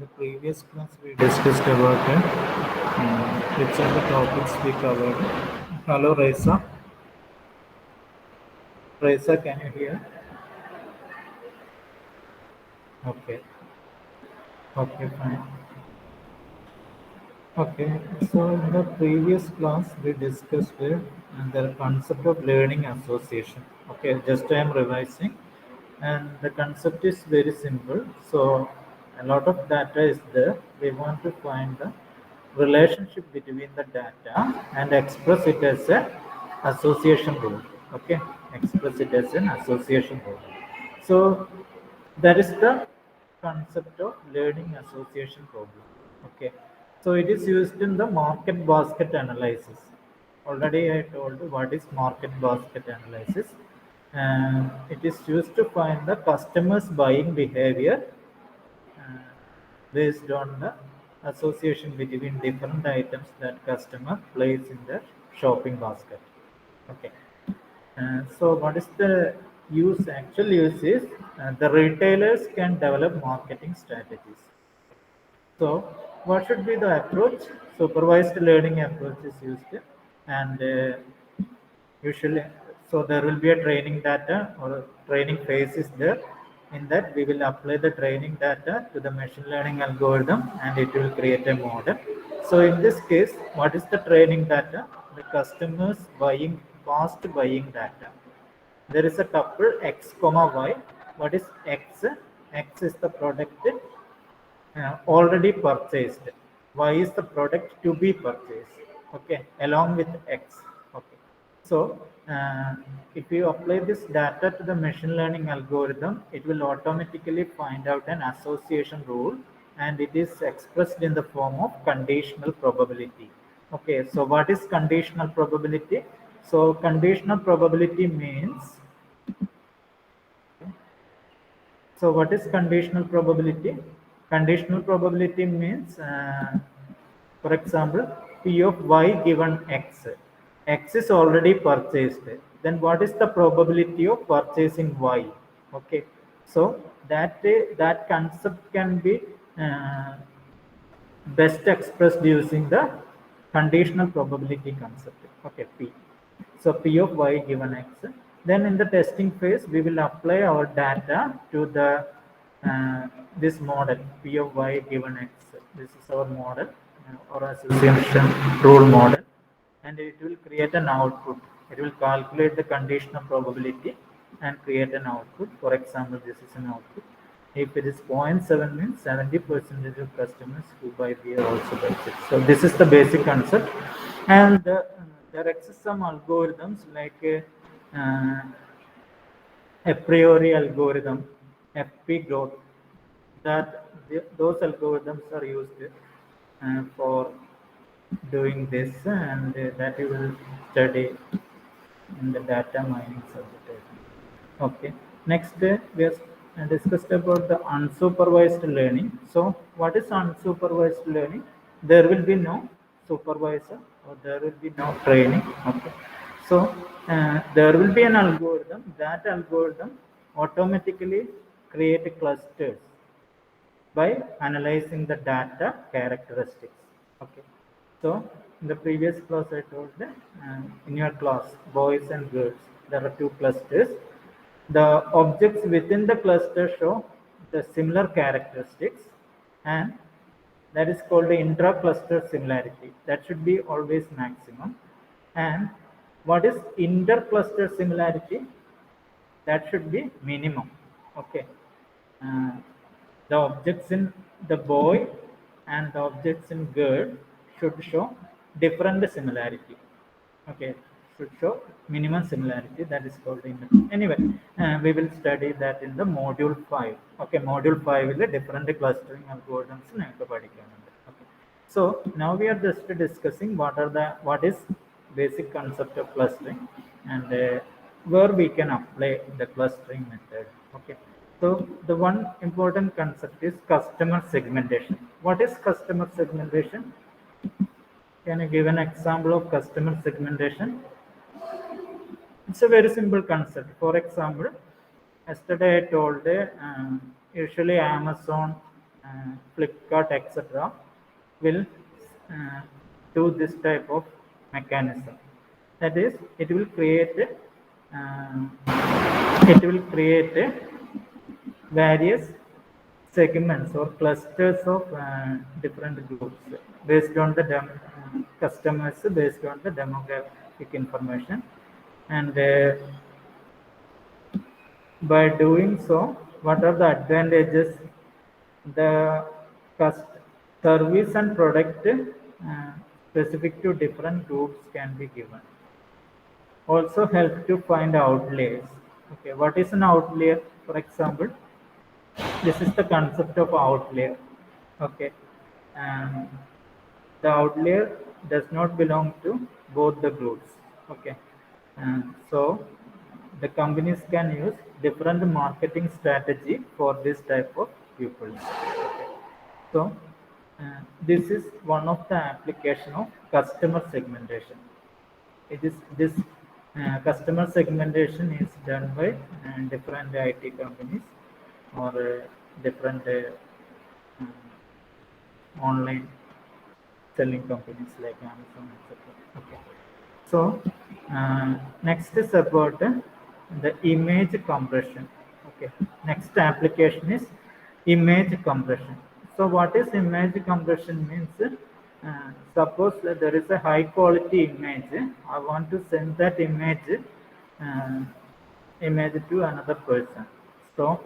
the previous class we discussed about which are the topics we covered. Hello, Raisa. Raisa, can you hear? Okay. Okay, fine. Okay, so in the previous class we discussed the concept of learning association. Okay, just I am revising, and the concept is very simple. So a lot of data is there. We want to find the relationship between the data and express it as a association rule. Okay, express it as an association rule. So that is the concept of learning association problem. Okay, so it is used in the market basket analysis. Already I told you what is market basket analysis. And it is used to find the customer's buying behavior uh, based on the association between different items that customer places in their shopping basket. Okay. So what is the use? Actual use is the retailers can develop marketing strategies. So what should be the approach? Supervised learning approach is used, and usually, so there will be a training data or a training phase is there. In that, we will apply the training data to the machine learning algorithm, and it will create a model. So in this case, what is the training data? The customers buying past buying data. There is a couple x comma y. What is x? X is the product already purchased. Y is the product to be purchased. Okay, along with X. Okay, so if you apply this data to the machine learning algorithm, it will automatically find out an association rule, and it is expressed in the form of conditional probability. Okay, so what is conditional probability? So conditional probability means, so what is conditional probability? Conditional probability means, for example, P of y given x. X is already purchased. Then what is the probability of purchasing y? Okay. So that concept can be uh, best expressed using the conditional probability concept. Okay, P. So P of y given x. Then in the testing phase, we will apply our data to the this model P of y given x. This is our model or association rule model, and it will create an output. It will calculate the conditional probability and create an output. For example, this is an output. If it is 0.7 means 70% of customers who buy beer also buy it. So this is the basic concept, and there exist some algorithms like a priori algorithm, FP growth. That those algorithms are used for doing this, and that you will study in the data mining subject. Okay. Next, we have discussed about the unsupervised learning. So, what is unsupervised learning? There will be no supervisor or there will be no training. Okay. So, there will be an algorithm. That algorithm automatically create clusters by analyzing the data characteristics. Okay. So in the previous class I told that in your class, boys and girls, there are two clusters. The objects within the cluster show the similar characteristics, and that is called the intra-cluster similarity. That should be always maximum. And what is inter-cluster similarity? That should be minimum. Okay. Uh, the objects in the boy and the objects in girl should show different similarity. Okay, should show minimum similarity. That is called in. Anyway, we will study that in the module 5. Okay, module 5 is a different clustering algorithms. Okay. So now we are just discussing what is basic concept of clustering, and where we can apply the clustering method. Okay. So the one important concept is customer segmentation. What is customer segmentation? Can you give an example of customer segmentation? It's a very simple concept. For example, yesterday I told usually Amazon Flipkart, etc., will uh, do this type of mechanism. That is, it will create various segments or clusters of different groups based on the customers, based on the demographic information, and by doing so, what are the advantages? The cost, service and product specific to different groups can be given. Also help to find outliers. Okay, what is an outlier? For example, this is the concept of outlier. Okay, and the outlier does not belong to both the groups. Okay, and so the companies can use different marketing strategy for this type of pupils. Okay. So this is one of the application of customer segmentation. It is this customer segmentation is done by different IT companies or different online selling companies like Amazon, etc. Okay. So next is about the image compression. Okay. Next application is image compression. So what is image compression means? Suppose that there is a high quality image. I want to send that uh, image to another person. So,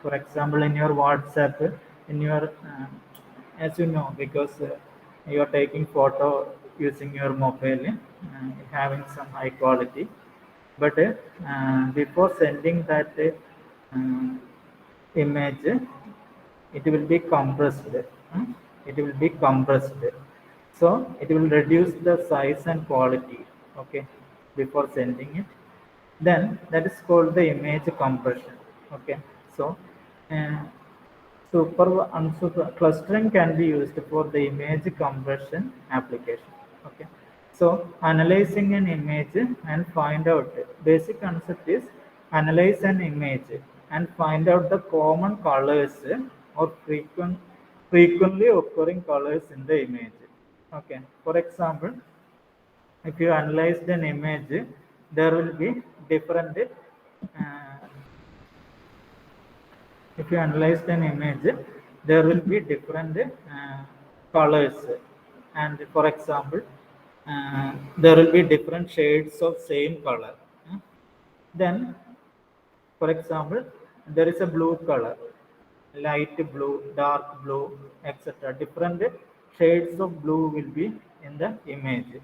for example, in your WhatsApp, in your as you know, because you are taking photo using your mobile, having some high quality, but before sending that image, it will be compressed. hmm, It will be compressed. So it will reduce the size and quality. Okay, before sending it. Then that is called the image compression. Okay, so uh, super unsuper clustering can be used for the image compression application. Okay, so analyzing an image and find out, basic concept is analyze an image and find out the common colors or frequently occurring colors in the image. Okay, for example, if you analyze an image, there will be different if you analyze an image, there will be different colors. And for example, there will be different shades of same color. Then, for example, there is a blue color, light blue, dark blue, etc. Different shades of blue will be in the image.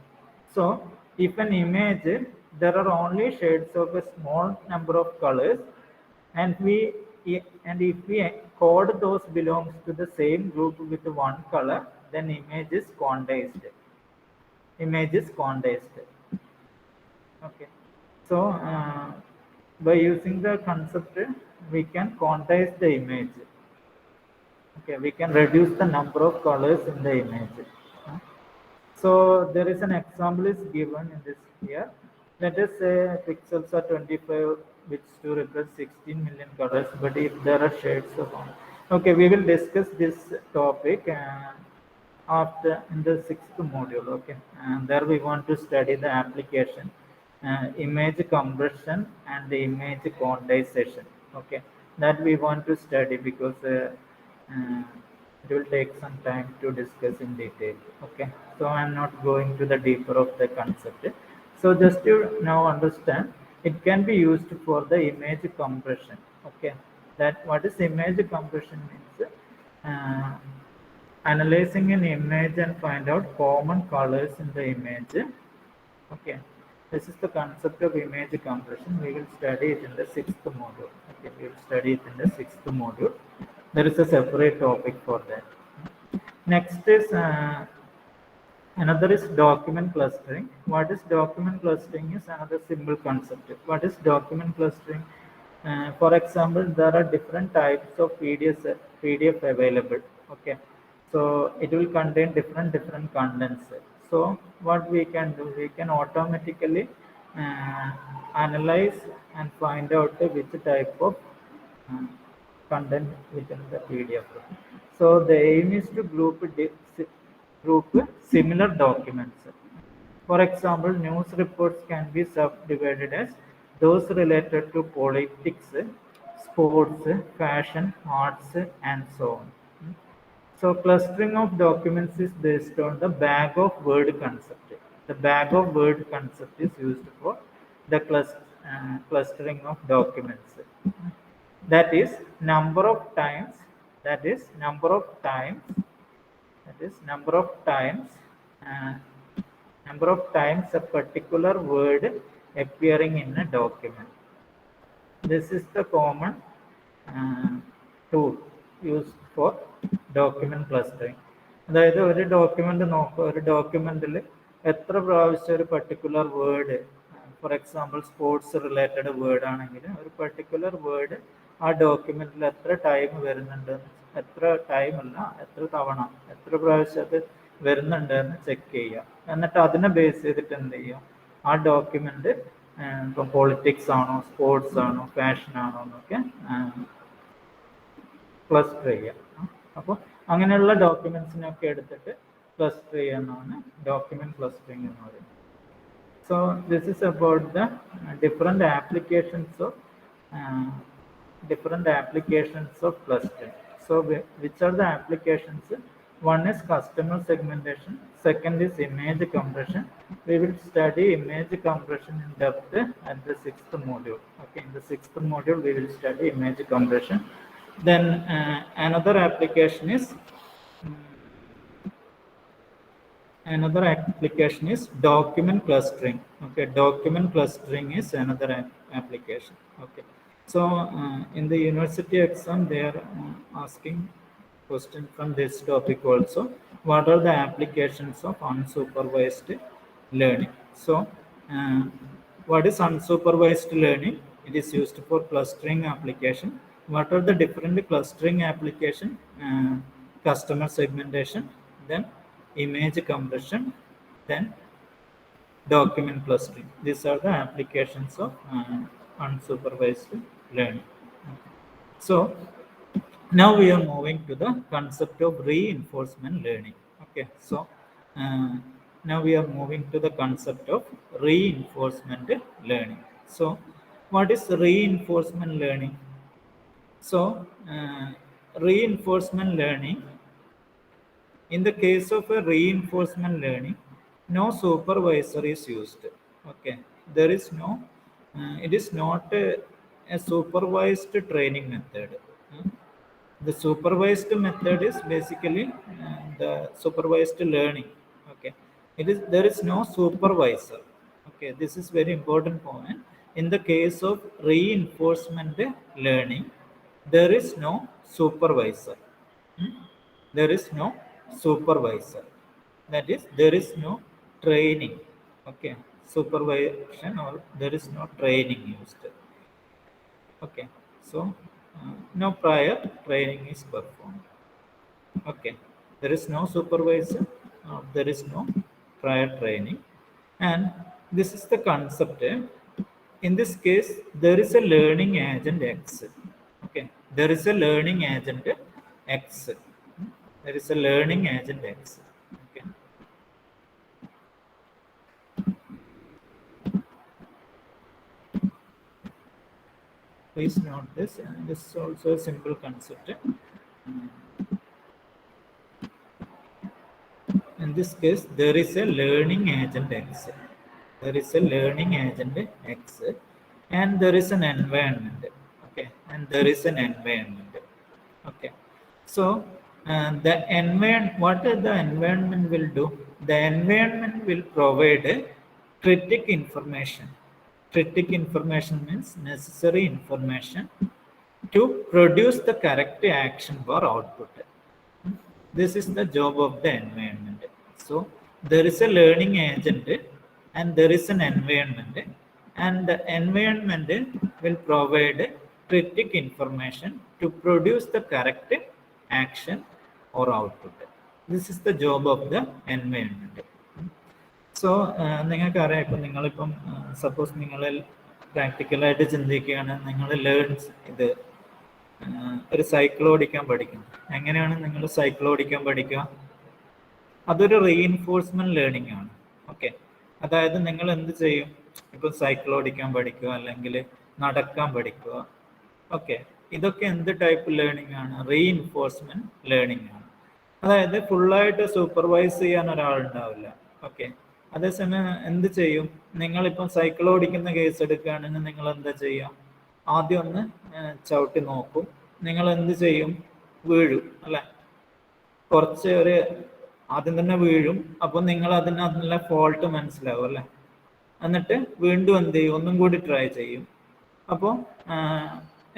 So, if an image, there are only shades of a small number of colors, and if we code those belongs to the same group with one color, then image is quantized. Image is quantized. Okay. So by using the concept, we can quantize the image. Okay, we can reduce the number of colors in the image. So there is an example is given in this here. Let us say pixels are 25, which to represent 16 million colors. But if there are shades of one, okay, we will discuss this topic after in the sixth module. Okay, and there we want to study the application, image compression and the image quantization. Okay, that we want to study because. Uh, it will take some time to discuss in detail. Okay, so I'm not going to the deeper of the concept. So just to now understand, it can be used for the image compression. Okay, that what is image compression means? uh, Analyzing an image and find out common colors in the image. Okay, this is the concept of image compression. We will study it in the sixth module. Okay, we will study it in the sixth module. There is a separate topic for that. Next is another is document clustering. What is document clustering is another simple concept. What is document clustering? For example, there are different types of PDF available. Okay, so it will contain different contents. So what we can do, we can automatically uh, analyze and find out which type of uh, content within the PDF. So the aim is to group similar documents. For example, news reports can be subdivided as those related to politics, sports, fashion, arts, and so on. So clustering of documents is based on the bag of word concept. The bag of word concept is used for the clustering of documents. That is number of times. That is number of times. That is number of times. Uh, number of times a particular word appearing in a document. This is the common tool used for document clustering. അതായത് ഒരു document നോക്കുക, ഒരു ഡോക്യുമെന്റിൽ എത്ര പ്രാവശ്യം ഒരു particular word, for example sports related word ആണെങ്കിൽ ഒരു പർട്ടിക്കുലർ വേർഡ് ആ ഡോക്യുമെന്റിൽ എത്ര ടൈം വരുന്നുണ്ട്, എത്ര ടൈം അല്ല എത്ര തവണ, എത്ര പ്രാവശ്യം അത് വരുന്നുണ്ട് എന്ന് ചെക്ക് ചെയ്യുക. എന്നിട്ട് അതിനെ ബേസ് ചെയ്തിട്ട് എന്ത് ചെയ്യുക, ആ ഡോക്യുമെന്റ് ഇപ്പം പൊളിറ്റിക്സ് ആണോ സ്പോർട്സ് ആണോ ഫാഷൻ ആണോ എന്നൊക്കെ ക്ലസ്റ്റർ ചെയ്യുക. അപ്പോൾ അങ്ങനെയുള്ള ഡോക്യുമെന്റ്സിനൊക്കെ എടുത്തിട്ട് ക്ലസ്റ്റർ ചെയ്യാനാണ് ഡോക്യുമെന്റ് ക്ലസ്റ്ററിങ് എന്ന് പറയുന്നത്. So this is about the different applications of clustering. So which are the applications? One is customer segmentation, second is image compression. We will study image compression in depth at the 6th module. Okay, in the 6th module we will study image compression. Then another application is document clustering. Okay, document clustering is another application. Okay, so in the university exam they are asking question from this topic also. What are the applications of unsupervised learning? So what is unsupervised learning? It is used for clustering application. What are the different clustering application? Customer segmentation, then image compression, then document clustering. These are the applications of unsupervised learning. So now we are moving to the concept of reinforcement learning. Okay, so now we are moving to the concept of reinforcement learning. So what is reinforcement learning? So reinforcement learning, in the case of a reinforcement learning, no supervisor is used. Okay, there is no it is not a supervised training method. The supervised method is basically the supervised learning. Okay, there is no supervisor. Okay, this is very important point. In the case of reinforcement learning, there is no supervisor. There is no supervisor. That is, there is no training. Okay, supervision, or there is no training used. Okay, so no prior training is performed. Okay, there is no supervisor, there is no prior training, and this is the concept. In this case, there is a learning agent X. Okay, there is a learning agent X. There is a learning agent X. Okay. Please note this. This is also a simple concept. In this case, there is a learning agent X. There is a learning agent X, and there is an environment. Okay, and there is an environment. Okay, so the environment, what the environment will do? The environment will provide critic information. Critic information means necessary information to produce the correct action for output. This is the job of the environment. So there is a learning agent and there is an environment, and the environment will provide critic information to produce the correct action or output. This is the job of the environment. So നിങ്ങൾക്കറിയാം, ഇപ്പം നിങ്ങളിപ്പം suppose നിങ്ങൾ പ്രാക്ടിക്കലായിട്ട് ചിന്തിക്കുകയാണ്, നിങ്ങൾ learns ഇത് ഒരു cycle ഓടിക്കാൻ പഠിക്കുന്നു. എങ്ങനെയാണ് നിങ്ങൾ സൈക്കിൾ ഓടിക്കാൻ പഠിക്കുക? അതൊരു റീഇൻഫോഴ്സ്മെന്റ് ലേണിംഗ് ആണ്. ഓക്കെ, അതായത് നിങ്ങൾ എന്ത് ചെയ്യും? ഇപ്പം സൈക്കിൾ ഓടിക്കാൻ പഠിക്കുക, അല്ലെങ്കിൽ നടക്കാൻ പഠിക്കുക. ഓക്കെ, ഇതൊക്കെ എന്ത് ടൈപ്പ് ലേണിംഗ് ആണ്? റീഇൻഫോഴ്സ്മെന്റ് ലേണിംഗ് ആണ്. അതായത് ഫുള്ളായിട്ട് സൂപ്പർവൈസ് ചെയ്യാൻ ഒരാളുണ്ടാവില്ല. ഓക്കെ, അതേസമയം എന്ത് ചെയ്യും? നിങ്ങളിപ്പം സൈക്കിൾ ഓടിക്കുന്ന കേസ് എടുക്കുകയാണെങ്കിൽ നിങ്ങൾ എന്താ ചെയ്യുക? ആദ്യം ഒന്ന് ചവിട്ടി നോക്കും. നിങ്ങൾ എന്ത് ചെയ്യും? വീഴും അല്ലെ? കുറച്ച് ഒരു ആദ്യം തന്നെ വീഴും. അപ്പം നിങ്ങൾ അതിനുള്ള ഫോൾട്ട് മനസ്സിലാവും അല്ലെ? എന്നിട്ട് വീണ്ടും എന്ത് ചെയ്യും? ഒന്നും കൂടി ട്രൈ ചെയ്യും. അപ്പോൾ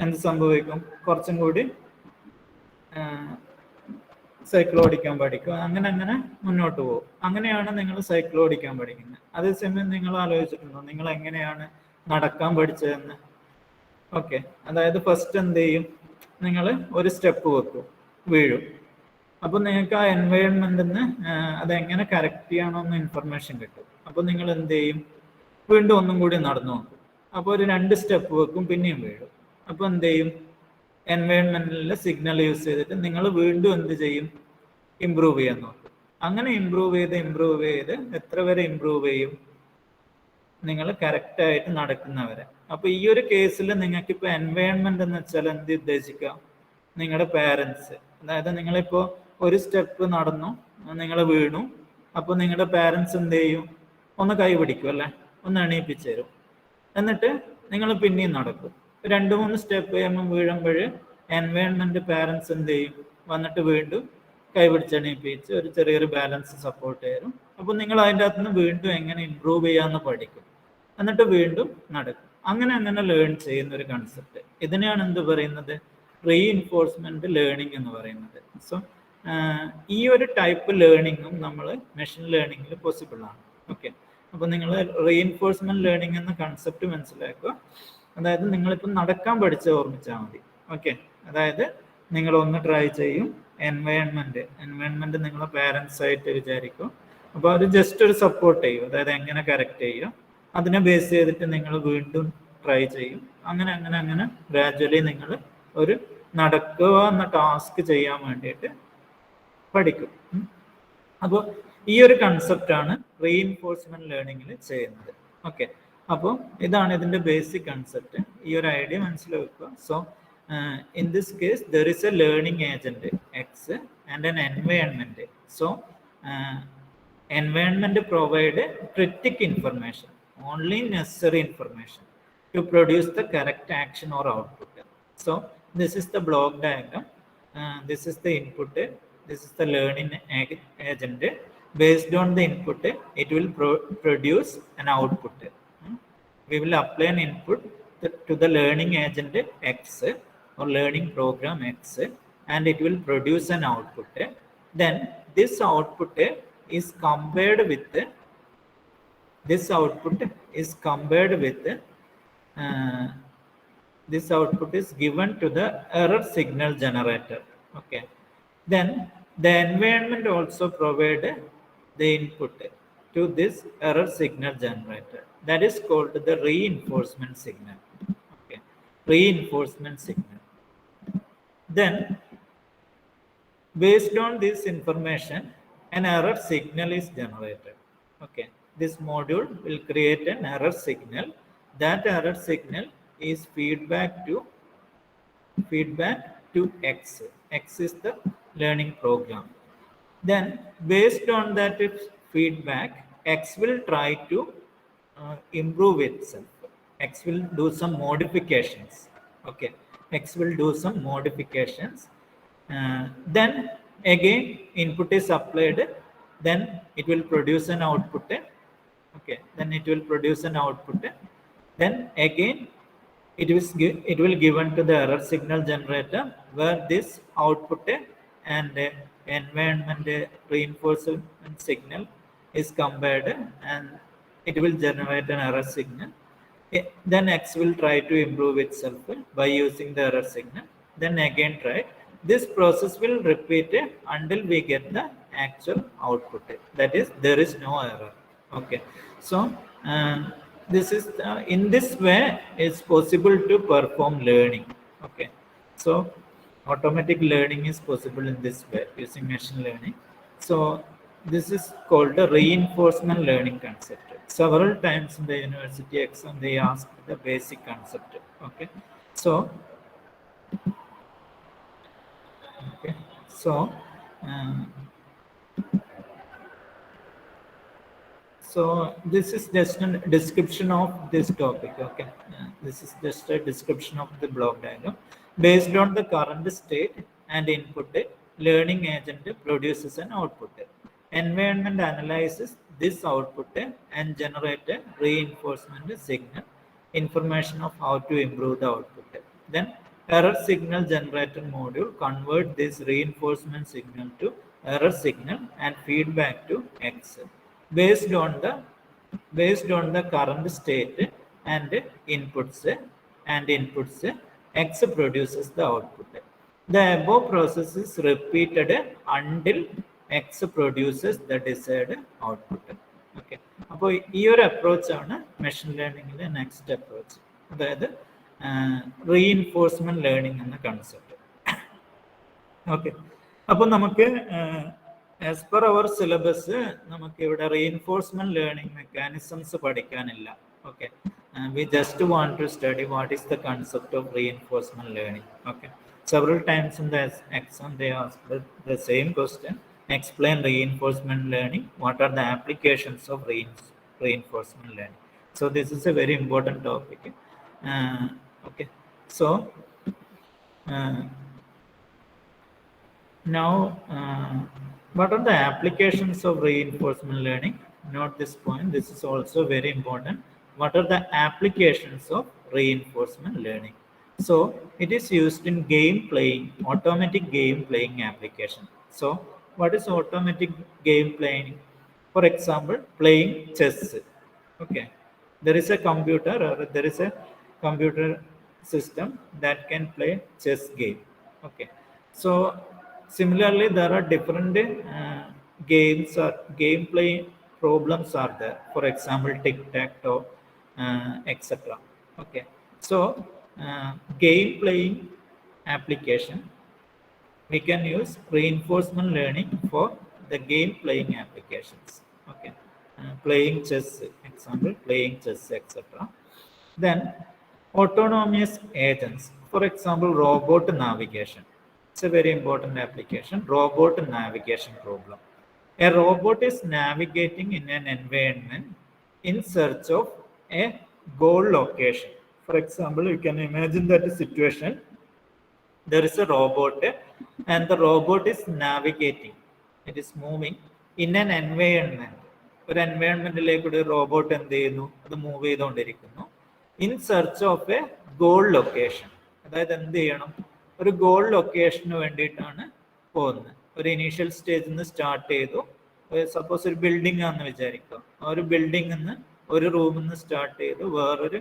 എന്ത് സംഭവിക്കും? കുറച്ചും കൂടി സൈക്കിൾ ഓടിക്കാൻ പഠിക്കും. അങ്ങനെ അങ്ങനെ മുന്നോട്ട് പോകും. അങ്ങനെയാണ് നിങ്ങൾ സൈക്കിൾ ഓടിക്കാൻ പഠിക്കുന്നത്. അതേസമയം നിങ്ങൾ ആലോചിച്ചിട്ടുണ്ടോ നിങ്ങൾ എങ്ങനെയാണ് നടക്കാൻ പഠിച്ചതെന്ന്? ഓക്കെ, അതായത് ഫസ്റ്റ് എന്ത് ചെയ്യും? നിങ്ങൾ ഒരു സ്റ്റെപ്പ് വെക്കും, വീഴും. അപ്പൊ നിങ്ങൾക്ക് ആ എൻവയോൺമെന്റിൽ നിന്ന് അതെങ്ങനെ കറക്റ്റ് ചെയ്യണമെന്ന് ഇൻഫർമേഷൻ കിട്ടും. അപ്പൊ നിങ്ങൾ എന്ത് ചെയ്യും? വീണ്ടും ഒന്നും കൂടി നടന്നു നോക്കും. അപ്പോൾ ഒരു 2 സ്റ്റെപ്പ് വെക്കും, പിന്നെയും വീഴും. അപ്പൊ എന്ത് ചെയ്യും? എൻവയോൺമെന്റിലെ സിഗ്നൽ യൂസ് ചെയ്തിട്ട് നിങ്ങൾ വീണ്ടും എന്ത് ചെയ്യും? ഇമ്പ്രൂവ് ചെയ്യാൻ നോക്കും. അങ്ങനെ ഇമ്പ്രൂവ് ചെയ്ത് എത്ര വരെ ഇമ്പ്രൂവ് ചെയ്യും? നിങ്ങൾ കറക്റ്റായിട്ട് നടക്കുന്നവരെ. അപ്പൊ ഈ ഒരു കേസിൽ നിങ്ങൾക്ക് ഇപ്പൊ എൻവയോൺമെന്റ് എന്ന് വെച്ചാൽ എന്ത് ഉദ്ദേശിക്കാം? നിങ്ങളുടെ പാരൻസ്. അതായത് നിങ്ങളിപ്പോ ഒരു സ്റ്റെപ്പ് നടന്നു, നിങ്ങൾ വീണു. അപ്പൊ നിങ്ങളുടെ പാരൻസ് എന്ത് ചെയ്യും? ഒന്ന് കൈ പിടിക്കും അല്ലെ? ഒന്ന് എണീപ്പിച്ചു തരും. എന്നിട്ട് നിങ്ങൾ പിന്നെയും നടക്കും. 2-3 സ്റ്റെപ്പ് ചെയ്യുമ്പോൾ വീഴുമ്പോൾ എൻവയോൺമെന്റ് പാരൻസ് എന്ത് ചെയ്യും? വന്നിട്ട് വീണ്ടും കൈ പിടിച്ചെണീപ്പിച്ച് ഒരു ചെറിയൊരു ബാലൻസ് സപ്പോർട്ട് തരും. അപ്പൊ നിങ്ങൾ അതിൻ്റെ അകത്ത് നിന്ന് വീണ്ടും എങ്ങനെ ഇമ്പ്രൂവ് ചെയ്യാന്ന് പഠിക്കും. എന്നിട്ട് വീണ്ടും നടക്കും. അങ്ങനെ അങ്ങനെ ലേൺ ചെയ്യുന്ന ഒരു കൺസെപ്റ്റ്. ഇതിനെയാണ് എന്ത് പറയുന്നത്? റീഇൻഫോഴ്സ്മെന്റ് ലേണിംഗ് എന്ന് പറയുന്നത്. സോ ഈ ഒരു ടൈപ്പ് ലേണിങ്ങും നമ്മൾ മെഷീൻ ലേണിംഗിൽ പോസിബിൾ ആണ്. ഓക്കെ, അപ്പോൾ നിങ്ങൾ റീഇൻഫോഴ്സ്മെന്റ് ലേണിംഗ് എന്ന കൺസെപ്റ്റ് മനസ്സിലാക്കുക. അതായത് നിങ്ങളിപ്പോൾ നടക്കാൻ പഠിച്ച ഓർമ്മിച്ചാൽ മതി. ഓക്കെ, അതായത് നിങ്ങൾ ഒന്ന് ട്രൈ ചെയ്യും. എൻവയോൺമെന്റ് നിങ്ങളെ പാരൻസ് ആയിട്ട് വിചാരിക്കും. അപ്പോൾ അവർ ജസ്റ്റ് ഒരു സപ്പോർട്ട് ചെയ്യും. അതായത് എങ്ങനെ കറക്റ്റ് ചെയ്യും, അതിനെ ബേസ് ചെയ്തിട്ട് നിങ്ങൾ വീണ്ടും ട്രൈ ചെയ്യും. അങ്ങനെ അങ്ങനെ അങ്ങനെ ഗ്രാജുവലി നിങ്ങൾ ഒരു നടക്കുക എന്ന ടാസ്ക് ചെയ്യാൻ വേണ്ടിയിട്ട് പഠിക്കും. അപ്പോൾ ഈ ഒരു കൺസെപ്റ്റാണ് റീഇൻഫോഴ്സ്മെന്റ് ലേണിംഗിൽ ചെയ്യുന്നത്. ഓക്കെ, അപ്പോൾ ഇതാണ് ഇതിന്റെ ബേസിക് കൺസെപ്റ്റ്. ഈ ഒരു ഐഡിയ മനസ്സിലാക്കുക. So in this case there is a learning agent X and an environment. So environment provide critic information, only necessary information to produce the correct action or output. So this is the block diagram. This is the input, this is the learning agent. Based on the input it will produce an output. We will apply an input to the learning agent X or learning program X, and it will produce an output. Then this output is compared with this output is given to the error signal generator. Okay, then the environment also provide the input to this error signal generator. That is called the reinforcement signal. Okay, reinforcement signal. Then based on this information an error signal is generated. Okay, this module will create an error signal. That error signal is feedback to X. X is the learning program. Then based on that feedback X will try to improve itself. X will do some modifications. Okay, X will do some modifications. Then again input is applied, then it will produce an output. Okay, then it will produce an output. Then again it will given to the error signal generator, where this output and environment reinforcement signal is compared, and it will generate an error signal. Then X will try to improve itself by using the error signal. Then again try. This process will repeat until we get the actual output. That is, there is no error. Okay, so this is in this way it's possible to perform learning. Okay, So automatic learning is possible in this way using machine learning. So this is called the reinforcement learning concept. Several times in the university exam they ask the basic concept. Okay, so okay, so uh, so this is just a description of this topic. Okay, this is just a description of the block diagram. Based on the current state and input, learning agent produces an output. Environment analyzes this output and generate a reinforcement signal, information of how to improve the output. Then error signal generator module convert this reinforcement signal to error signal and feedback to X based on the current state and inputs X produces the output. The above process is repeated until X produces the desired output. Okay, അപ്പോൾ ഈ ഒരു അപ്രോച്ചാണ് machine ലേണിംഗിലെ next approach, അതായത് reinforcement learning എന്ന concept. Okay, അപ്പോൾ നമുക്ക് as per our syllabus നമുക്ക് ഇവിടെ റീഇൻഫോഴ്സ്മെന്റ് ലേണിംഗ് മെക്കാനിസംസ് പഠിക്കാനില്ല. Okay, we just want to study what is the concept of reinforcement learning. Okay, several times in the exam they ask the same question: explain reinforcement learning, what are the applications of reinforcement learning. So this is a very important topic. Okay, so now what are the applications of reinforcement learning? Note this point, this is also very important. What are the applications of reinforcement learning? So it is used in game playing, automatic game playing application. So what is automatic game playing? For example, playing chess. Okay, there is a computer or there is a computer system that can play chess game. Okay, so similarly there are different games or gameplay problems are there. For example, tic-tac-toe, etc. Okay, so game playing application, we can use reinforcement learning for the game playing applications. Okay, playing chess, example, playing chess, etc. Then autonomous agents, for example, robot navigation. It's a very important application, robot navigation problem. A robot is navigating in an environment in search of a goal location. For example, you can imagine that situation, there is a robot and the robot is navigating, it is moving in an environment. ഒരു എൻവയോൺമെന്റിലേക്ക് ഒരു robot എന്ത് ചെയ്യുന്നു, അത് move ചെയ്തുകൊണ്ടിരിക്കുന്നു in search of A goal location. അതായത് എന്ത് ചെയ്യണം, ഒരു ഗോൾ ലൊക്കേഷന് വേണ്ടിയിട്ടാണ് പോകുന്നത്. ഒരു ഇനീഷ്യൽ സ്റ്റേജിൽ നിന്ന് സ്റ്റാർട്ട് ചെയ്തു, സപ്പോസ് ഒരു ബിൽഡിംഗ് ആണെന്ന് വിചാരിക്കുക, ആ ഒരു ബിൽഡിംഗ് നിന്ന് ഒരു റൂമിൽ നിന്ന് സ്റ്റാർട്ട് ചെയ്ത് വേറൊരു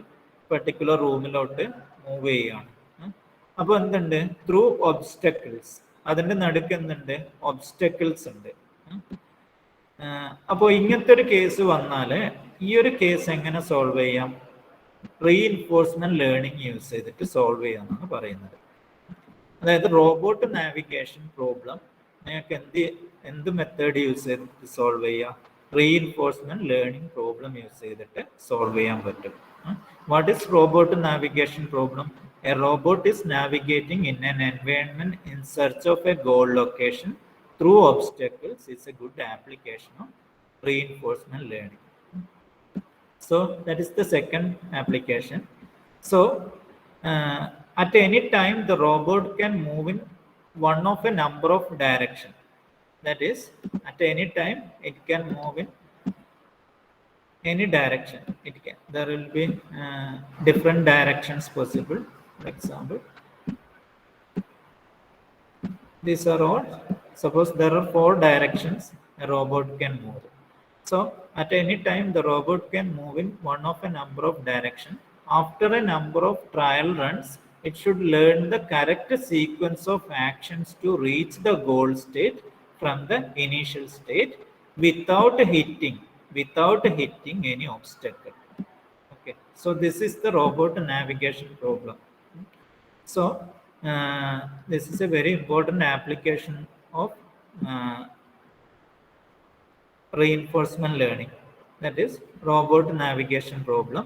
പെർട്ടിക്കുലർ റൂമിലോട്ട് മൂവ് ചെയ്യുകയാണ്. അപ്പോൾ എന്തുണ്ട്, ത്രൂ ഒബ്സ്റ്റക്കിൾസ്, അതിൻ്റെ നടുക്ക് എന്തുണ്ട്, ഒബ്സ്റ്റക്കിൾസ് ഉണ്ട്. അപ്പോൾ ഇങ്ങനത്തെ ഒരു കേസ് വന്നാൽ ഈ ഒരു കേസ് എങ്ങനെ സോൾവ് ചെയ്യാം? റീഇൻഫോഴ്സ്മെന്റ് ലേണിംഗ് യൂസ് ചെയ്തിട്ട് സോൾവ് ചെയ്യാമെന്നാണ് പറയുന്നത്. അതായത് റോബോട്ട് നാവിഗേഷൻ പ്രോബ്ലം നിങ്ങൾക്ക് എന്ത് മെത്തേഡ് യൂസ് ചെയ്തിട്ട് സോൾവ് ചെയ്യാം? റീഇൻഫോഴ്സ്മെന്റ് ലേണിംഗ് പ്രോബ്ലം യൂസ് ചെയ്തിട്ട് സോൾവ് ചെയ്യാൻ പറ്റും. What is robot navigation problem? A robot is navigating in an environment in search of a goal location through obstacles. It's a good application of reinforcement learning. So that is the second application. So at any time the robot can move in one of a number of directions. That is, at any time it can move in any direction. It can, there will be different directions possible. For example, these are all, suppose there are 4 directions a robot can move. So at any time the robot can move in one of a number of directions. After a number of trial runs, it should learn the correct sequence of actions to reach the goal state from the initial state without hitting any obstacle. Okay, so this is the robot navigation problem. So this is a very important application of reinforcement learning, that is robot navigation problem.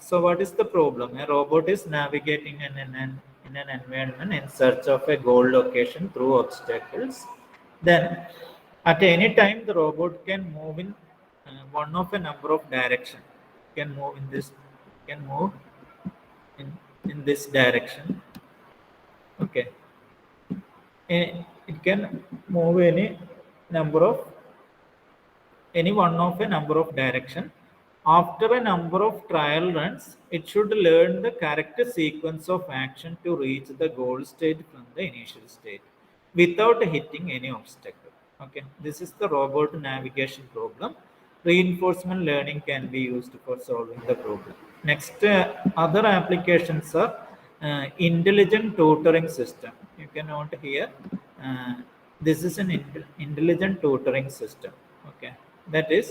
So what is the problem? A robot is navigating in an environment in search of a goal location through obstacles. Then at any time the robot can move in one of a number of direction. Can move in this, can move in this direction. Okay. It can move any one of a number of direction. After a number of trial runs, it should learn the correct sequence of action to reach the goal state from the initial state without hitting any obstacle. Okay, this is the robot navigation problem. Reinforcement learning can be used for solving the problem. Next, other applications are intelligent tutoring system. You can note here, this is an intelligent tutoring system. Okay, that is,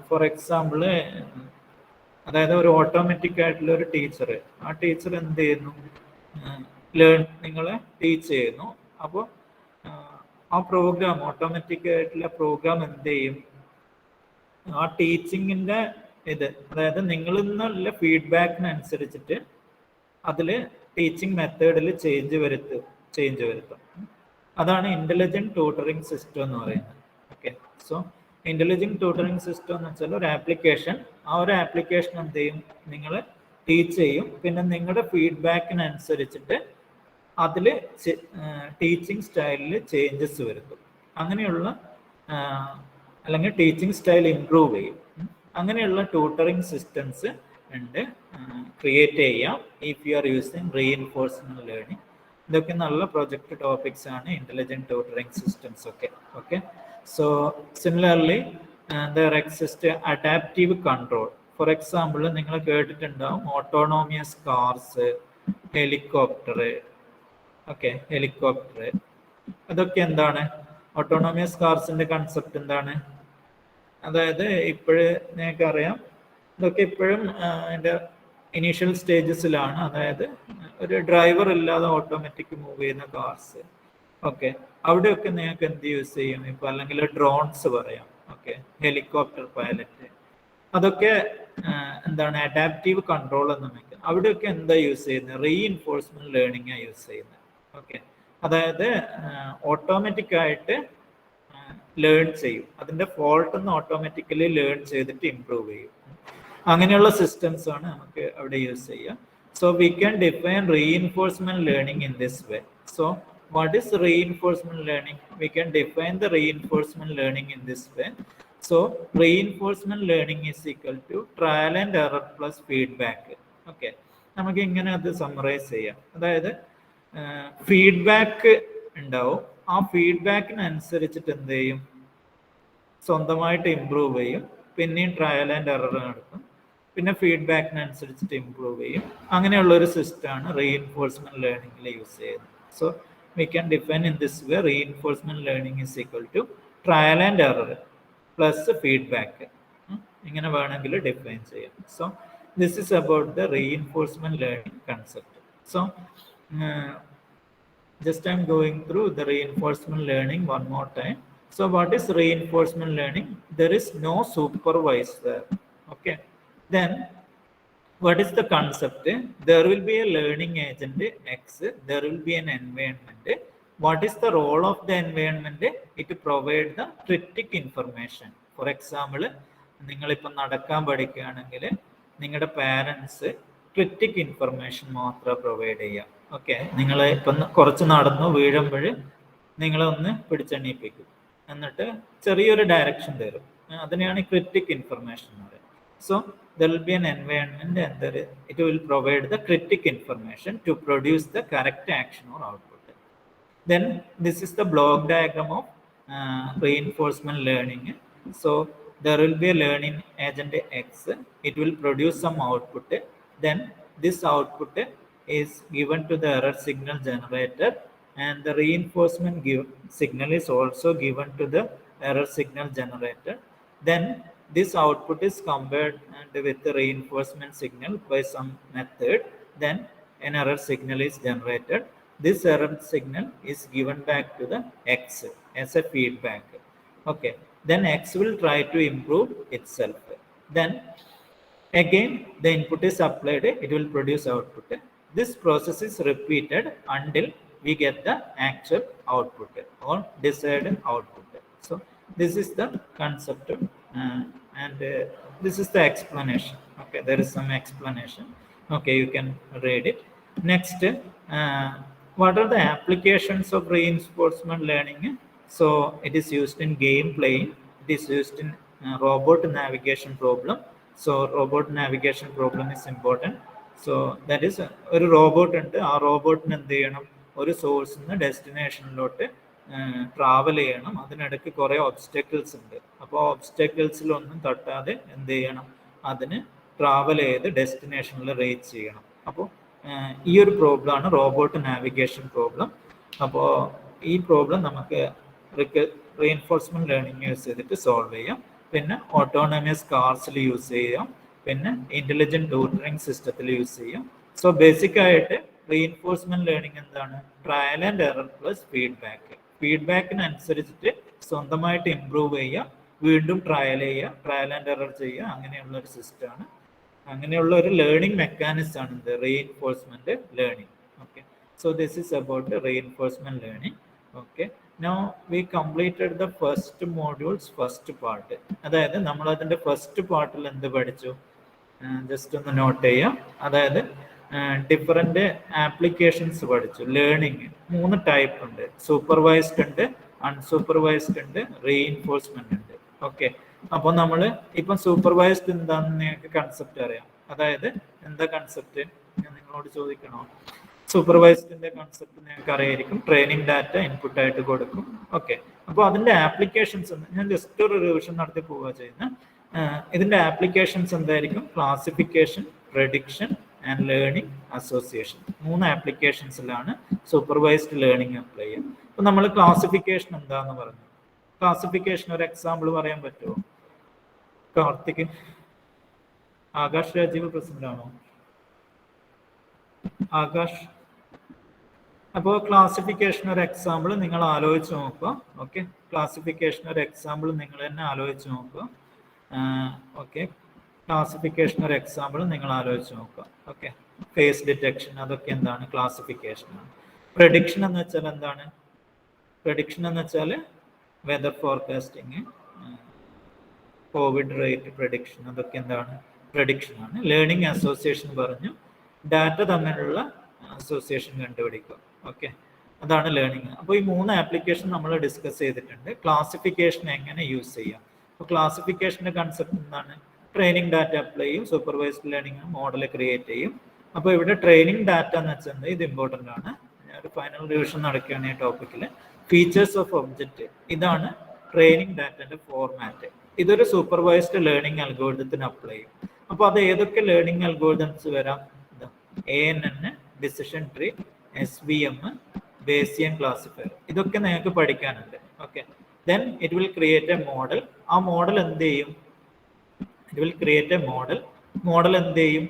for example, അതായത് ഒരു automatic ആയിട്ടുള്ള ഒരു teacher, ആ teacher എന്ത് ചെയ്യുന്നു, നിങ്ങളെ teach ചെയ്യുന്നു. അപ്പോൾ ആ പ്രോഗ്രാം, ഓട്ടോമാറ്റിക് ആയിട്ടുള്ള പ്രോഗ്രാം എന്ത് ചെയ്യും, ആ ടീച്ചിങ്ങിൻ്റെ അതായത് നിങ്ങളിൽ നിന്നുള്ള ഫീഡ്ബാക്കിനനുസരിച്ചിട്ട് അതിൽ ടീച്ചിങ് മെത്തേഡിൽ ചേഞ്ച് വരുത്തും. അതാണ് ഇന്റലിജന്റ് ട്യൂട്ടറിംഗ് സിസ്റ്റം എന്ന് പറയുന്നത്. Okay, so intelligent tutoring system എന്ന് വെച്ചാൽ ഒരു ആപ്ലിക്കേഷൻ, ആ ഒരു ആപ്ലിക്കേഷൻ എന്ത് ചെയ്യും, നിങ്ങൾ ടീച്ച് ചെയ്യും, പിന്നെ നിങ്ങളുടെ ഫീഡ്ബാക്കിനനുസരിച്ചിട്ട് അതിൽ ടീച്ചിങ് സ്റ്റൈലിൽ ചേഞ്ചസ് വരുത്തും. അങ്ങനെയുള്ള അല്ലെങ്കിൽ ടീച്ചിങ് സ്റ്റൈൽ ഇംപ്രൂവ് ചെയ്യും. അങ്ങനെയുള്ള ട്യൂട്ടറിംഗ് സിസ്റ്റംസ് ഉണ്ട്, ക്രിയേറ്റ് ചെയ്യാം if you are using reinforcement learning. ഇതൊക്കെ നല്ല പ്രൊജക്ട് ടോപ്പിക്സ് ആണ്, ഇന്റലിജന്റ് ട്യൂട്ടറിംഗ് സിസ്റ്റംസ് ഒക്കെ. Okay, so similarly there exist adaptive control. For example, നിങ്ങൾ കേട്ടിട്ടുണ്ടാവും ഓട്ടോണോമിയസ് കാർസ്, ഹെലികോപ്റ്റർ. ഓക്കെ, ഹെലികോപ്റ്റർ അതൊക്കെ എന്താണ്? ഓട്ടോണോമിയസ് കാർസിന്റെ കൺസെപ്റ്റ് എന്താണ്? അതായത് ഇപ്പോഴും നിങ്ങൾക്കറിയാം, ഇതൊക്കെ ഇപ്പോഴും അതിൻ്റെ ഇനീഷ്യൽ സ്റ്റേജസിലാണ്. അതായത് ഒരു ഡ്രൈവർ ഇല്ലാതെ ഓട്ടോമാറ്റിക് മൂവ് ചെയ്യുന്ന കാർസ്. ഓക്കെ, അവിടെയൊക്കെ നിങ്ങൾക്ക് എന്ത് യൂസ് ചെയ്യും? ഇപ്പൊ അല്ലെങ്കിൽ ഡ്രോൺസ് പറയാം. ഓക്കെ, ഹെലികോപ്റ്റർ പൈലറ്റ്, അതൊക്കെ എന്താണ് അഡാപ്റ്റീവ് കൺട്രോൾ എന്ന് നമുക്ക്. അവിടെയൊക്കെ എന്താ യൂസ് ചെയ്യുന്നത്? റീഇൻഫോഴ്സ്മെന്റ് ലേണിംഗ് ആണ് യൂസ് ചെയ്യുന്നത്. ഓക്കെ, അതായത് ഓട്ടോമാറ്റിക് ആയിട്ട് ലേൺ ചെയ്യും, അതിന്റെ ഫോൾട്ട് ഒന്ന് ഓട്ടോമാറ്റിക്കലി ലേൺ ചെയ്തിട്ട് ഇംപ്രൂവ് ചെയ്യും. അങ്ങനെയുള്ള സിസ്റ്റംസ് ആണ് നമുക്ക് അവിടെ യൂസ് ചെയ്യുക. So we can define reinforcement learning in this way. So what is reinforcement learning? We can define the reinforcement learning in this way. So reinforcement learning is equal to trial and error plus feedback. Okay, നമുക്ക് ഇങ്ങനെ അത് summarise ചെയ്യാം. അതായത് feedback ഉണ്ടാവും, ആ ഫീഡ്ബാക്കിനനുസരിച്ചിട്ട് എന്ത് ചെയ്യും, സ്വന്തമായിട്ട് ഇംപ്രൂവ് ചെയ്യും, പിന്നെയും ട്രയൽ ആൻഡ് എറർ നടത്തും, പിന്നെ ഫീഡ്ബാക്കിനനുസരിച്ചിട്ട് ഇംപ്രൂവ് ചെയ്യും. അങ്ങനെയുള്ള ഒരു സിസ്റ്റമാണ് റീഇൻഫോഴ്സ്മെന്റ് ലേണിംഗിൽ യൂസ് ചെയ്യുന്നത്. So we can define in this way, reinforcement learning is equal to trial and error plus feedback. ഇങ്ങനെ വേണമെങ്കിൽ ഡിഫൈൻ ചെയ്യാം. So this is about the reinforcement learning concept. So just I'm going through the reinforcement learning one more time. So what is reinforcement learning? There is no supervisor. Okay, then what is the concept? There will be a learning agent X, there will be an environment. What is the role of the environment? It provides the critic information. For example, നിങ്ങളിപ്പം നടക്കാൻ പഠിക്കുകയാണെങ്കിൽ നിങ്ങളുടെ parents critic information മാത്രം provide ചെയ്യുക. Okay, നിങ്ങൾ ഇപ്പം കുറച്ച് നടന്നു വീഴുമ്പോൾ നിങ്ങളെ ഒന്ന് പിടിച്ചെണ്ണീപ്പിക്കും, എന്നിട്ട് ചെറിയൊരു ഡയറക്ഷൻ തരും. അതിനെയാണ് ക്രിറ്റിക് ഇൻഫർമേഷൻ എന്ന് പറയുന്നത്. So there will be an environment and it will provide the critic information to produce the correct action or output. Then this is the block diagram of reinforcement learning. So there will be a learning agent X, it will produce some output. Then this output is given to the error signal generator, and the reinforcement signal is also given to the error signal generator. Then this output is compared with the reinforcement signal by some method. Then an error signal is generated. This error signal is given back to the X as a feedback. Okay, then X will try to improve itself. Then again the input is applied, it will produce output. This process is repeated until we get the actual output or desired output. So this is the concept, and this is the explanation. Okay, there is some explanation. Okay, you can read it. Next, what are the applications of reinforcement learning? So it is used in game playing, it is used in robot navigation problem. So robot navigation problem is important. So that is ഒരു robot ഉണ്ട്, ആ റോബോട്ടിന് എന്ത് ചെയ്യണം, ഒരു സോഴ്സിൽ നിന്ന് ഡെസ്റ്റിനേഷനിലോട്ട് travel ചെയ്യണം. അതിനിടയ്ക്ക് കുറേ ഒബ്സ്റ്റക്കിൾസ് ഉണ്ട്. അപ്പോൾ ഒബ്സ്റ്റക്കിൾസിലൊന്നും തട്ടാതെ എന്ത് ചെയ്യണം, അതിന് ട്രാവൽ ചെയ്ത് ഡെസ്റ്റിനേഷനിൽ റീച്ച് ചെയ്യണം. അപ്പോൾ ഈ ഒരു പ്രോബ്ലമാണ് റോബോട്ട് നാവിഗേഷൻ പ്രോബ്ലം. അപ്പോൾ ഈ പ്രോബ്ലം നമുക്ക് റീഇൻഫോഴ്സ്മെന്റ് ലേണിംഗ് യൂസ് ചെയ്തിട്ട് സോൾവ് ചെയ്യാം. പിന്നെ ഓട്ടോണമസ് കാർസിൽ യൂസ് ചെയ്യാം, പിന്നെ ഇന്റലിജന്റ് ട്യൂട്ടറിംഗ് സിസ്റ്റത്തിൽ യൂസ് ചെയ്യാം. സോ ബേസിക് ആയിട്ട് റീഇൻഫോഴ്സ്മെന്റ് ലേണിംഗ് എന്താണ്? Trial and error plus feedback. ഫീഡ്ബാക്കിനനുസരിച്ചിട്ട് സ്വന്തമായിട്ട് ഇംപ്രൂവ് ചെയ്യുക, വീണ്ടും ട്രയൽ ചെയ്യുക, ട്രയൽ ആൻഡ് എറർ ചെയ്യുക, അങ്ങനെയുള്ള ഒരു സിസ്റ്റമാണ്. അങ്ങനെയുള്ള ഒരു ലേണിംഗ് മെക്കാനിസം ആണ് ഇത് reinforcement learning. Okay, so this is about reinforcement learning. Okay, now we completed the first modules first part. അതായത് നമ്മൾ അതിന്റെ ഫസ്റ്റ് പാർട്ടിൽ എന്ത് പഠിച്ചു, ജസ്റ്റ് ഒന്ന് നോട്ട് ചെയ്യാം. അതായത് ഡിഫറെന്റ് ആപ്ലിക്കേഷൻസ് പഠിച്ചു. ലേണിംഗ് 3 ടൈപ്പ് ഉണ്ട്, സൂപ്പർവൈസ്ഡ് ഉണ്ട്, അൺസൂപ്പർവൈസ്ഡ് ഉണ്ട്, റീഇൻഫോഴ്സ്മെന്റ് ഉണ്ട്. ഓക്കെ, അപ്പോൾ നമ്മൾ ഇപ്പം സൂപ്പർവൈസ്ഡ് എന്താണെന്ന് നിങ്ങൾക്ക് കൺസെപ്റ്റ് അറിയാം. അതായത് എന്താ കൺസെപ്റ്റ് ഞാൻ നിങ്ങളോട് ചോദിക്കണോ? സൂപ്പർവൈസ്ഡിന്റെ കൺസെപ്റ്റ് നിങ്ങൾക്ക് അറിയായിരിക്കും. ട്രെയിനിങ് ഡാറ്റ ഇൻപുട്ട് ആയിട്ട് കൊടുക്കും. ഓക്കെ, അപ്പോൾ അതിന്റെ ആപ്ലിക്കേഷൻസ് ഞാൻ ജസ്റ്റ് ഒരു റിവിഷൻ നടത്തി പോവുക ചെയ്യുന്നത്. ഇതിന്റെ ആപ്ലിക്കേഷൻസ് എന്തായിരിക്കും? Classification, prediction and learning association. 3 ആപ്ലിക്കേഷൻസിലാണ് സൂപ്പർവൈസ്ഡ് ലേണിംഗ് അപ്ലൈ ചെയ്യുക. അപ്പോൾ നമ്മൾ ക്ലാസിഫിക്കേഷൻ എന്താന്ന് പറഞ്ഞു. ക്ലാസിഫിക്കേഷൻ ഒരു എക്സാമ്പിൾ പറയാൻ പറ്റുമോ? കാർത്തിക്, ആകാശ് രാജീവ് പ്രസന്റ് ആണോ? ആകാശ്. അപ്പോൾ ക്ലാസിഫിക്കേഷൻ ഒരു എക്സാമ്പിൾ നിങ്ങൾ ആലോചിച്ച് നോക്കുക. ഓക്കെ, ക്ലാസിഫിക്കേഷൻ ഒരു എക്സാമ്പിൾ നിങ്ങൾ തന്നെ ആലോചിച്ച് നോക്കുക. ഓക്കെ, ക്ലാസിഫിക്കേഷൻ ഒരു എക്സാമ്പിൾ നിങ്ങൾ ആലോചിച്ച് നോക്കുക. ഓക്കെ, ഫേസ് ഡിറ്റക്ഷൻ അതൊക്കെ എന്താണ്? ക്ലാസിഫിക്കേഷനാണ്. പ്രഡിക്ഷൻ എന്ന് വെച്ചാൽ എന്താണ്? പ്രഡിക്ഷൻ എന്ന് വെച്ചാൽ weather forecasting, covid rate prediction, അതൊക്കെ എന്താണ്? പ്രഡിക്ഷനാണ്. ലേണിംഗ് അസോസിയേഷൻ പറഞ്ഞു, ഡാറ്റ തമ്മിലുള്ള അസോസിയേഷൻ കണ്ടുപിടിക്കുക. ഓക്കെ, അതാണ് ലേണിംഗ്. അപ്പോൾ ഈ 3 ആപ്ലിക്കേഷൻ നമ്മൾ ഡിസ്കസ് ചെയ്തിട്ടുണ്ട്. ക്ലാസിഫിക്കേഷൻ എങ്ങനെ യൂസ് ചെയ്യാം? അപ്പോൾ ക്ലാസിഫിക്കേഷന്റെ കൺസെപ്റ്റ് എന്താണ്? ട്രെയിനിങ് ഡാറ്റ അപ്ലൈ ചെയ്യും, സൂപ്പർവൈസ്ഡ് ലേണിംഗ് മോഡൽ ക്രിയേറ്റ് ചെയ്യും. അപ്പോൾ ഇവിടെ ട്രെയിനിങ് ഡാറ്റ എന്ന് വെച്ചാൽ ഇത് ഇമ്പോർട്ടൻ്റ് ആണ്. ഞാനൊരു ഫൈനൽ റിവിഷൻ നടക്കുകയാണ് ഈ ടോപ്പിക്കിൽ. ഫീച്ചേഴ്സ് ഓഫ് ഒബ്ജക്റ്റ്, ഇതാണ് ട്രെയിനിങ് ഡാറ്റന്റെ ഫോർമാറ്റ്. ഇതൊരു സൂപ്പർവൈസ്ഡ് ലേണിംഗ് അൽഗോരിതത്തിന് അപ്ലൈ ചെയ്യും. അപ്പോൾ അത് ഏതൊക്കെ ലേണിംഗ് അൽഗോരിതംസ് വരാം? ANN, decision tree, SVM, Bayesian classifier, ഇതൊക്കെ നിങ്ങൾക്ക് പഠിക്കാനുണ്ട്. Okay, then it will create a model. ആ മോഡൽ എന്ത് ചെയ്യും? It will create a model. Model എന്ത് ചെയ്യും?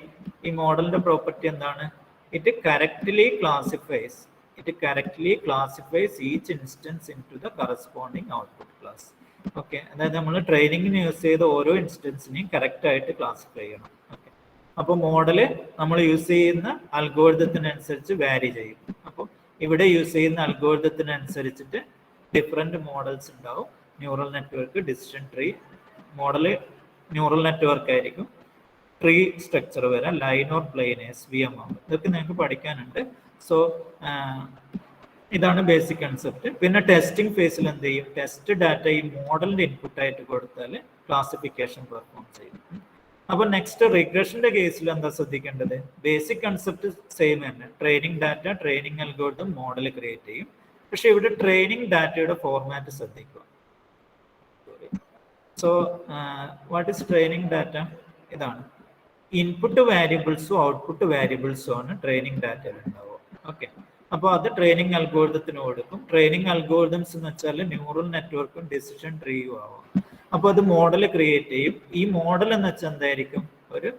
ഈ മോഡലിന്റെ പ്രോപ്പർട്ടി എന്താണ്? It correctly classifies each instance into the corresponding output class. Okay, അതായത് നമ്മൾ ട്രെയിനിങ്ങിന് യൂസ് ചെയ്ത ഓരോ ഇൻസ്റ്റൻസിനെയും കറക്റ്റ് ആയിട്ട് ക്ലാസിഫൈ ചെയ്യണം. ഓക്കെ, അപ്പോൾ മോഡല് നമ്മൾ യൂസ് ചെയ്യുന്ന അൽഗോരിതത്തിനനുസരിച്ച് വാരി ചെയ്യും. അപ്പോൾ ഇവിടെ യൂസ് ചെയ്യുന്ന അൽഗോരിതത്തിനനുസരിച്ചിട്ട് ഡിഫറെന്റ് മോഡൽസ് ഉണ്ടാവും. Neural network, decision tree model neural network ആയിരിക്കും. ട്രീ സ്ട്രക്ചർ വരാം, ലൈൻ ഓർ പ്ലെയിൻ, SVM ആവും. ഇതൊക്കെ നിങ്ങൾക്ക് പഠിക്കാനുണ്ട്. സോ ഇതാണ് ബേസിക് കൺസെപ്റ്റ്. പിന്നെ ടെസ്റ്റിംഗ് ഫേസിൽ എന്ത് ചെയ്യും? ടെസ്റ്റ് ഡാറ്റ ഈ മോഡലിന്റെ ഇൻപുട്ട് ആയിട്ട് കൊടുത്താൽ ക്ലാസിഫിക്കേഷൻ പെർഫോം ചെയ്യും. അപ്പോൾ നെക്സ്റ്റ് റിഗ്രഷന്റെ കേസിൽ എന്താ ശ്രദ്ധിക്കേണ്ടത്? ബേസിക് കൺസെപ്റ്റ് സെയിം തന്നെ. Training data, training algorithm, model create ചെയ്യും. പക്ഷെ ഇവിടെ ട്രെയിനിങ് ഡാറ്റയുടെ ഫോർമാറ്റ് ശ്രദ്ധിക്കുക. So what is training data? ഇതാണ്. ഇൻപുട്ട് വാരിയബിൾസും ഔട്ട്പുട്ട് വാരിയബിൾസും ആണ് ട്രെയിനിങ് ഡാറ്റയിൽ ഉണ്ടാവുക. ഓക്കെ, അപ്പോൾ അത് ട്രെയിനിങ് അൽഗോരിതത്തിന് കൊടുക്കും. ട്രെയിനിങ് അൽഗോരിതംസ് എന്ന് വെച്ചാൽ ന്യൂറൽ നെറ്റ്വർക്കും ഡിസിഷൻ ട്രീയും ആവും. അപ്പോൾ അത് മോഡൽ ക്രിയേറ്റ് ചെയ്യും. ഈ മോഡൽ എന്ന് വെച്ചാൽ എന്തായിരിക്കും? ഒരു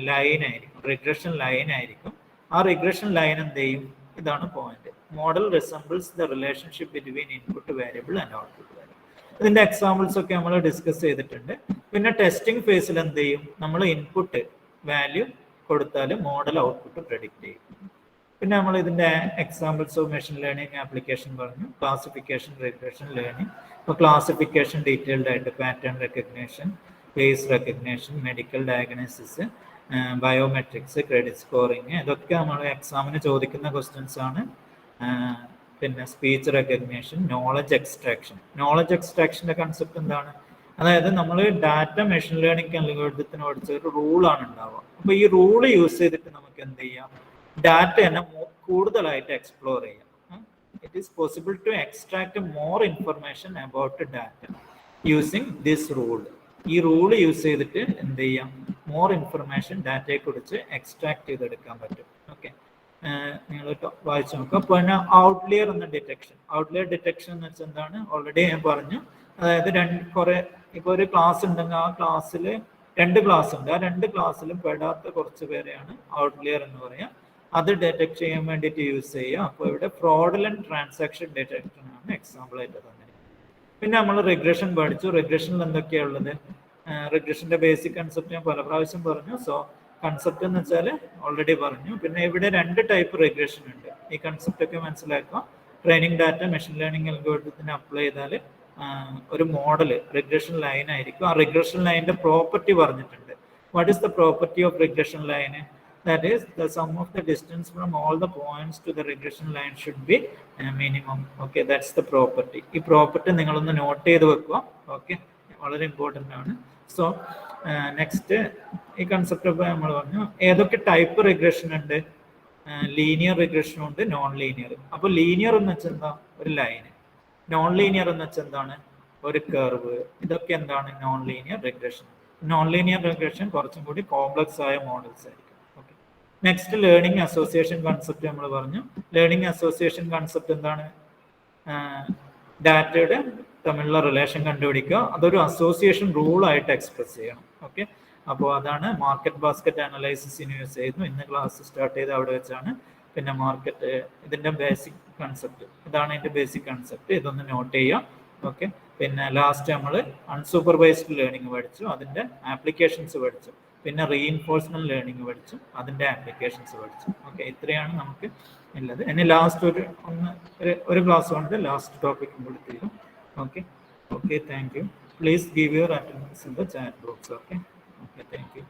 ലൈൻ ആയിരിക്കും, റിഗ്രഷൻ ലൈൻ ആയിരിക്കും. ആ റിഗ്രഷൻ ലൈൻ എന്ത് ചെയ്യും? ഇതാണ് point. Model resembles the relationship between input variable and output variable. ഇതിന്റെ എക്സാമ്പിൾസ് ഒക്കെ നമ്മൾ ഡിസ്കസ് ചെയ്തിട്ടുണ്ട്. പിന്നെ ടെസ്റ്റിംഗ് ഫേസിൽ എന്ത് ചെയ്യും? നമ്മൾ ഇൻപുട്ട് വാല്യൂ കൊടുത്താൽ മോഡൽ ഔട്ട്പുട്ട് പ്രെഡിക്റ്റ് ചെയ്യും. പിന്നെ നമ്മൾ ഇതിന്റെ examples of machine learning application പറഞ്ഞു. Classification, regression learning. ഇപ്പോൾ ക്ലാസിഫിക്കേഷൻ ഡീറ്റെയിൽഡ് ആയിട്ട് pattern recognition, face recognition, medical diagnosis, biometrics, credit scoring, ഇതൊക്കെ നമ്മൾ എക്സാമിന് ചോദിക്കുന്ന ക്വസ്റ്റ്യൻസ് ആണ്. പിന്നെ speech recognition, knowledge extraction. Knowledge എക്സ്ട്രാക്ഷന്റെ കൺസെപ്റ്റ് എന്താണ്? അതായത് നമ്മൾ ഡാറ്റ മെഷീൻ ലേണിംഗ് അൽഗോരിതത്തിന് പഠിച്ച ഒരു റൂളാണ് ഉണ്ടാവുക. അപ്പോൾ ഈ റൂൾ യൂസ് ചെയ്തിട്ട് നമുക്ക് എന്ത് ചെയ്യാം? ഡാറ്റ തന്നെ കൂടുതലായിട്ട് എക്സ്പ്ലോർ ചെയ്യാം. It is possible to extract more information about data using this rule. ഈ റൂൾ യൂസ് ചെയ്തിട്ട് എന്ത് ചെയ്യാം? മോർ ഇൻഫർമേഷൻ ഡാറ്റയെ കുറിച്ച് എക്സ്ട്രാക്ട് ചെയ്തെടുക്കാൻ പറ്റും. ഓക്കെ, നിങ്ങൾ വായിച്ചു നോക്കുക. പിന്നെ ഔട്ട്ലിയർ എന്ന ഡിറ്റക്ഷൻ. ഔട്ട്ലിയർ ഡിറ്റക്ഷൻ എന്ന് വെച്ചാൽ എന്താണ്? ഓൾറെഡി ഞാൻ പറഞ്ഞു. അതായത് ഇപ്പോൾ ഒരു ക്ലാസ് ഉണ്ടെങ്കിൽ ആ ക്ലാസ്സിൽ 2 ക്ലാസ് ഉണ്ട്. ആ 2 ക്ലാസ്സിലും പെടാത്ത കുറച്ച് പേരെയാണ് ഔട്ട്ലിയർ എന്ന് പറയാം. അത് ഡിറ്റക്ട് ചെയ്യാൻ വേണ്ടിയിട്ട് യൂസ് ചെയ്യുക. അപ്പോൾ ഇവിടെ ഫ്രോഡുലന്റ് ട്രാൻസാക്ഷൻ ഡിറ്റക്ഷൻ ആണ് എക്സാമ്പിൾ ആയിട്ട് തന്നിരിക്കുന്നത്. പിന്നെ നമ്മൾ റിഗ്രഷൻ പഠിച്ചു. റിഗ്രഷനിൽ എന്തൊക്കെയാണ് ഉള്ളത്? റിഗ്രഷന്റെ ബേസിക് കൺസെപ്റ്റ് ഞാൻ പല പ്രാവശ്യം പറഞ്ഞു. സോ കൺസെപ്റ്റ് എന്ന് വെച്ചാൽ ഓൾറെഡി പറഞ്ഞു. പിന്നെ ഇവിടെ 2 ടൈപ്പ് റിഗ്രഷൻ ഉണ്ട്. ഈ കൺസെപ്റ്റ് ഒക്കെ മനസ്സിലാക്കുക. ട്രെയിനിങ് ഡാറ്റ മെഷീൻ ലേണിംഗ് അൽഗോരിതത്തിന് അപ്ലൈ ചെയ്താൽ ഒരു മോഡൽ റിഗ്രഷൻ ലൈൻ ആയിരിക്കും. ആ റിഗ്രഷൻ ലൈനിന്റെ പ്രോപ്പർട്ടി പറഞ്ഞിട്ടുണ്ട്. What is the property of regression line? That is, the sum of the distance from all the points to the regression line should be minimum. Okay, that's the property. ഈ property നിങ്ങളൊന്ന് not ചെയ്ത് വെക്കുക. Okay, വളരെ important ആണ്. So next ഈ concept ഒക്കെ നമ്മൾ പറഞ്ഞു. ഏതൊക്കെ ടൈപ്പ് റിഗ്രഷൻ ഉണ്ട്? ലീനിയർ റിഗ്രഷനും ഉണ്ട്, നോൺ ലീനിയർ. അപ്പോൾ ലീനിയർ എന്ന് വെച്ചാൽ എന്താ? ഒരു ലൈന്. നോൺ ലീനിയർ എന്ന് വെച്ചാൽ എന്താണ്? ഒരു കർവ്. ഇതൊക്കെ എന്താണ്? Non linear regression. Non linear regression കുറച്ചും കൂടി കോംപ്ലക്സ് ആയ മോഡൽസ് ആയിരിക്കും. നെക്സ്റ്റ് ലേണിംഗ് അസോസിയേഷൻ കൺസെപ്റ്റ് നമ്മൾ പറഞ്ഞു. ലേണിംഗ് അസോസിയേഷൻ കൺസെപ്റ്റ് എന്താണ്? ഡാറ്റയുടെ തമ്മിലുള്ള റിലേഷൻ കണ്ടുപിടിക്കുക, അതൊരു അസോസിയേഷൻ റൂൾ ആയിട്ട് എക്സ്പ്രസ് ചെയ്യണം. ഓക്കെ, അപ്പോൾ അതാണ് മാർക്കറ്റ് ബാസ്ക്കറ്റ് അനലൈസിസിന് യൂസ് ചെയ്യുന്നു. ഇന്ന് ക്ലാസ് സ്റ്റാർട്ട് ചെയ്ത് അവിടെ വെച്ചാണ്. പിന്നെ മാർക്കറ്റ്, ഇതിന്റെ ബേസിക് കൺസെപ്റ്റ് ഇതാണ്. ഇതിന്റെ ബേസിക് കൺസെപ്റ്റ് ഇതൊന്ന് നോട്ട് ചെയ്യാം. ഓക്കെ, പിന്നെ ലാസ്റ്റ് നമ്മൾ അൺസൂപ്പർവൈസ്ഡ് ലേണിംഗ് പഠിച്ചു, അതിന്റെ ആപ്ലിക്കേഷൻസ് പഠിച്ചു. പിന്നെ റീഇൻഫോഴ്സ്മെന്റ് ലേണിംഗ് പഠിച്ചു, അതിന്റെ ആപ്ലിക്കേഷൻസ് പഠിച്ചു. ഓക്കെ, ഇത്രയാണ് നമുക്ക് ഉള്ളത്. ഇനി ലാസ്റ്റ് ഒരു ക്ലാസ് കൊണ്ട് ലാസ്റ്റ് ടോപ്പിക്കും കൂടി തീരും. Okay, thank you. Please give your attendance in the chat box. Okay, thank you.